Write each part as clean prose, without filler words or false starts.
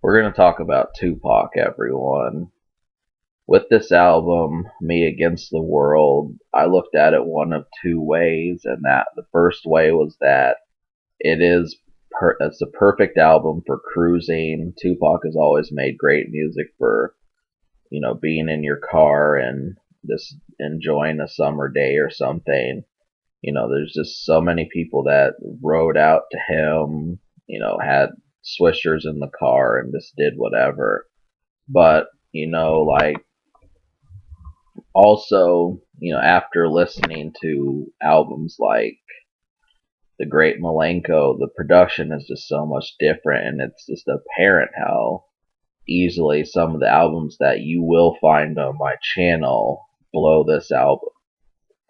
We're going to talk about Tupac, everyone. With this album, Me Against the World, I looked at it one of two ways, and that the first way was that it's a perfect album for cruising. Tupac has always made great music for, being in your car and just enjoying a summer day or something. There's just so many people that rode out to him, had swishers in the car and just did whatever. But, also, after listening to albums like The Great Malenko, the production is just so much different, and it's just apparent how easily some of the albums that you will find on my channel blow this album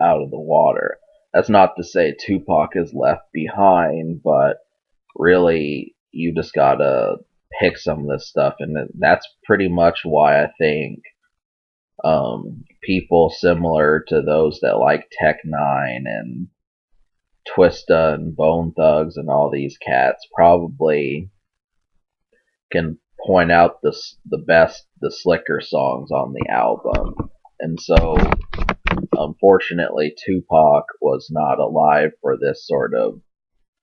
out of the water. That's not to say Tupac is left behind, but really, you just gotta pick some of this stuff, and that's pretty much why I think people similar to those that like Tech Nine and Twista and Bone Thugs and all these cats probably can point out the slicker songs on the album. And so, unfortunately, Tupac was not alive for this sort of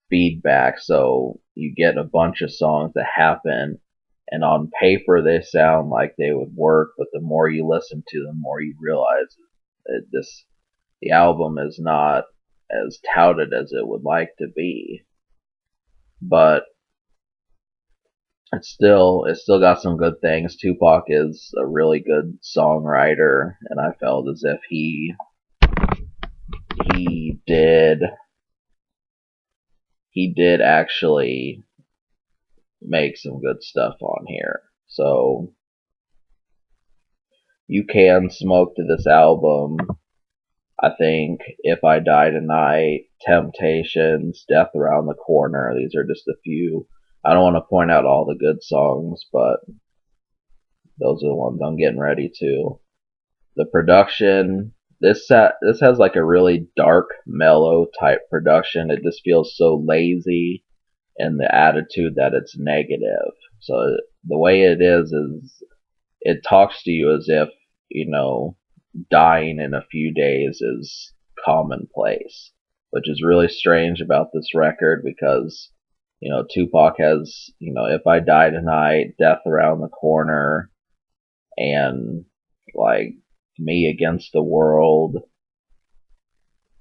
feedback. So you get a bunch of songs that happen, and on paper they sound like they would work, but the more you listen to them, the more you realize the album is not as touted as it would like to be. But it's still got some good things. Tupac is a really good songwriter, and I felt as if he did he did actually make some good stuff on here. So you can smoke to this album. I think If I Die Tonight, Temptations, Death Around the Corner, these are just a few. I don't want to point out all the good songs, but those are the ones I'm getting ready to. The production, this has like a really dark, mellow type production. It just feels so lazy, and the attitude that it's negative. So the way it is it talks to you as if, dying in a few days is commonplace, which is really strange about this record because, Tupac has, If I Die Tonight, Death Around the Corner, and like Me Against the World,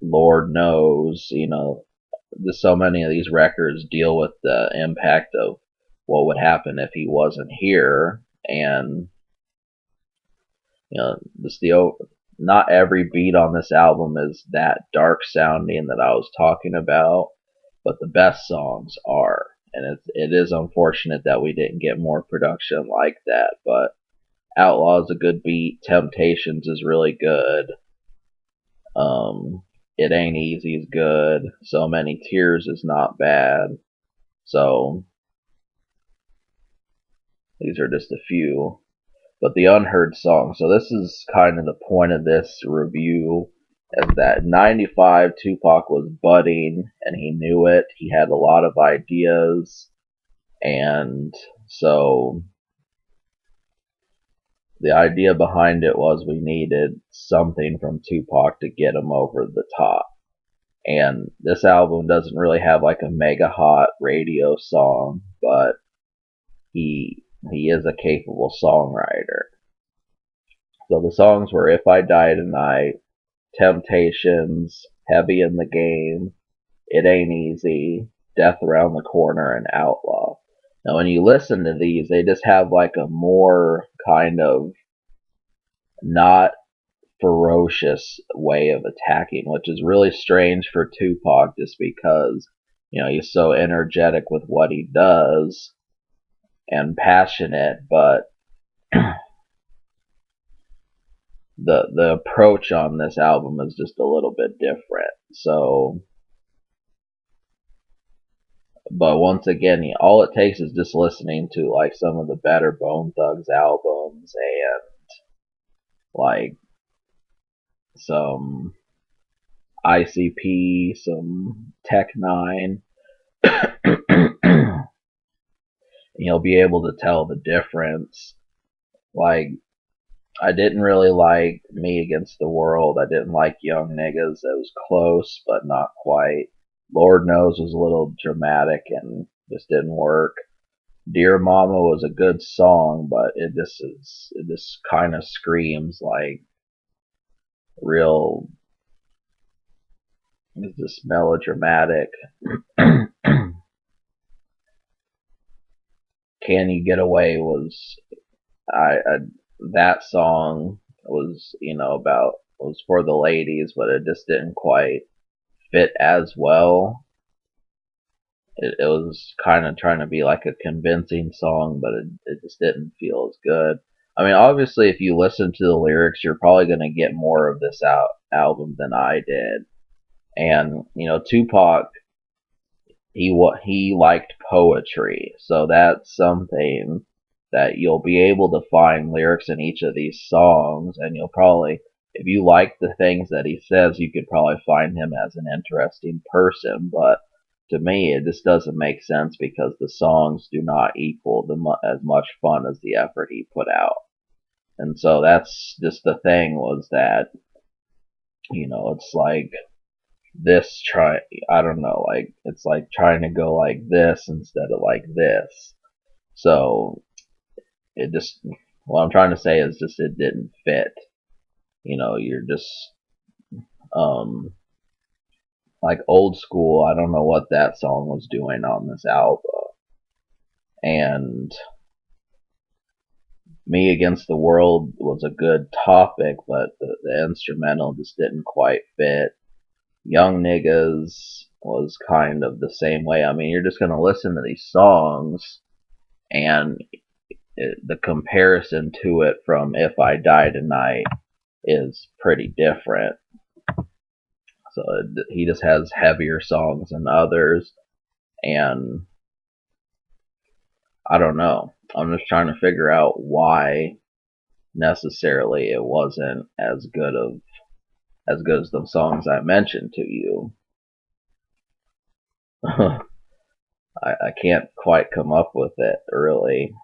Lord Knows, so many of these records deal with the impact of what would happen if he wasn't here, and just not every beat on this album is that dark sounding that I was talking about, but the best songs are, and it is unfortunate that we didn't get more production like that. But Outlaw is a good beat. Temptations is really good. It Ain't Easy is good. So Many Tears is not bad. So these are just a few. But the unheard songs. So this is kind of the point of this review, is that in '95 Tupac was budding and he knew it. He had a lot of ideas, and so the idea behind it was we needed something from Tupac to get him over the top. And this album doesn't really have like a mega hot radio song, but he is a capable songwriter. So the songs were If I Die Tonight, Temptations, Heavy in the Game, It Ain't Easy, Death Around the Corner, and Outlaw. Now when you listen to these, they just have like a more kind of not ferocious way of attacking, which is really strange for Tupac just because, he's so energetic with what he does and passionate, but the approach on this album is just a little bit different. So, but once again, all it takes is just listening to like some of the better Bone Thugs albums and like some ICP, some Tech Nine, You'll be able to tell the difference. Like, I didn't really like Me Against the World. I didn't like Young Niggas. It was close, but not quite. Lord Knows was a little dramatic and just didn't work. Dear Mama was a good song, but it just kind of screams like real, it's just melodramatic. Can You Get Away was I that song was, about, was for the ladies, but it just didn't quite fit as well. It was kind of trying to be like a convincing song, but it just didn't feel as good. I mean, obviously, if you listen to the lyrics, you're probably going to get more of this album than I did. And Tupac, he liked poetry, so that's something that you'll be able to find lyrics in each of these songs, and you'll probably, if you like the things that he says, you could probably find him as an interesting person. But to me, it just doesn't make sense because the songs do not equal as much fun as the effort he put out. And so that's just the thing, was that it's like this try I don't know, like it's like trying to go like this instead of like this. So it just, what I'm trying to say is just it didn't fit. You're just um like Old School. I don't know what that song was doing on this album. And Me Against the World was a good topic, but the instrumental just didn't quite fit. Young Niggas was kind of the same way. I mean, you're just going to listen to these songs, and the comparison to it from If I Die Tonight is pretty different. So he just has heavier songs than others, and I don't know. I'm just trying to figure out why necessarily it wasn't as good as the songs I mentioned to you. I can't quite come up with it, really.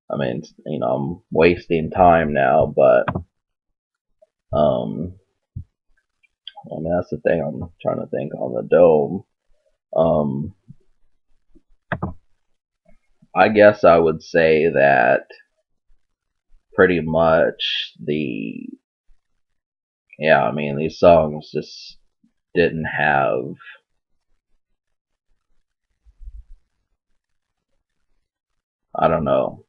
I mean, I'm wasting time now, but I mean, that's the thing I'm trying to think on the dome. Um, I guess I would say that pretty much I mean, these songs just didn't have, I don't know.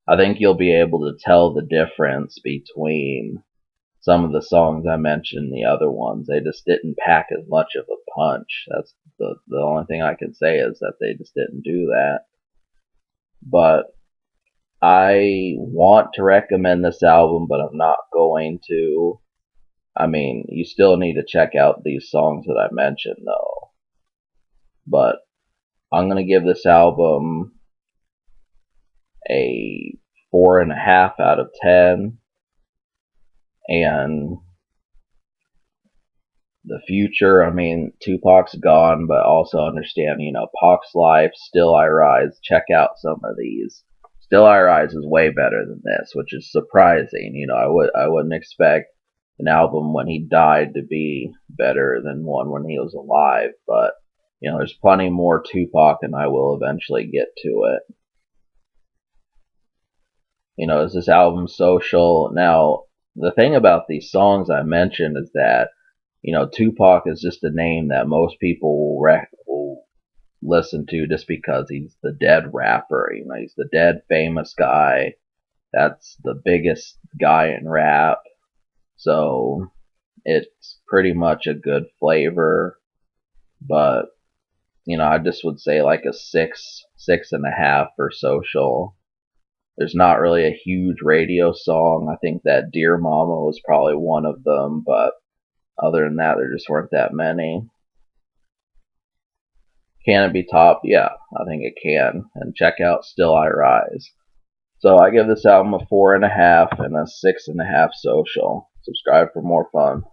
I think you'll be able to tell the difference between some of the songs I mentioned, the other ones. They just didn't pack as much of a punch. That's the only thing I can say, is that they just didn't do that. But I want to recommend this album, but I'm not going to. I mean, you still need to check out these songs that I mentioned, though. But I'm going to give this album a 4.5 out of 10. And the future, I mean, Tupac's gone, but also understand, Pac's Life, Still I Rise. Check out some of these. Still I Rise is way better than this, which is surprising. I wouldn't expect an album when he died to be better than one when he was alive, but there's plenty more Tupac, and I will eventually get to it. Is this album social? Now, the thing about these songs I mentioned is that Tupac is just a name that most people will listen to just because he's the dead rapper. He's the dead famous guy. That's the biggest guy in rap. So it's pretty much a good flavor. But, I just would say like a 6.5 for social. There's not really a huge radio song. I think that Dear Mama was probably one of them, but other than that, there just weren't that many. Can it be topped? Yeah, I think it can. And check out Still I Rise. So I give this album a 4.5 and a 6.5 social. Subscribe for more fun.